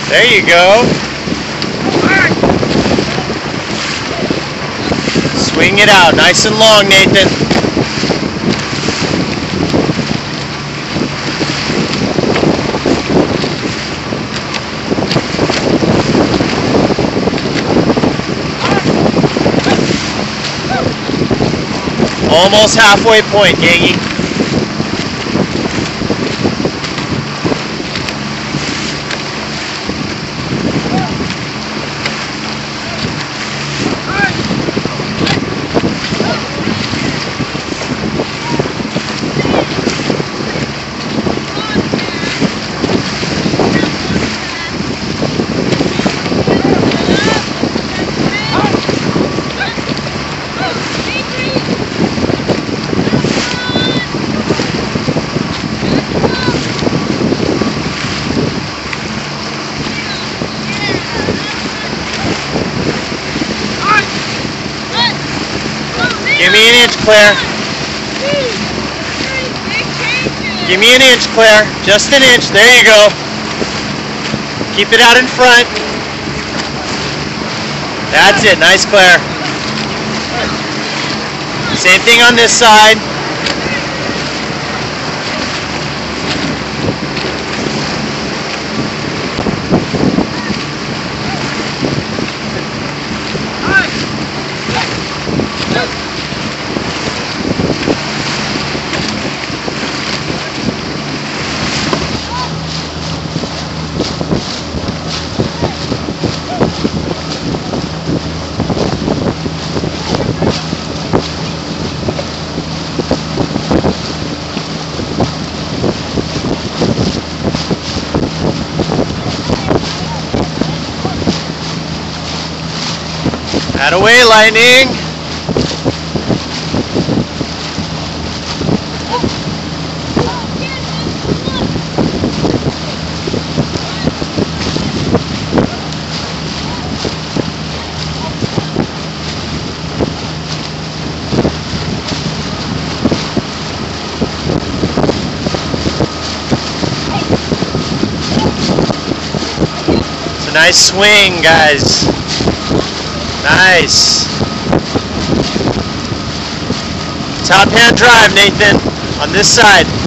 There you go. Swing it out, nice and long, Nathan. Almost halfway point, Yangy. Give me an inch, Claire. Give me an inch, Claire. Just an inch. There you go. Keep it out in front. That's it. Nice, Claire. Same thing on this side. Away, Lightning! It's a nice swing, guys. Nice. Top hand drive, Nathan, on this side.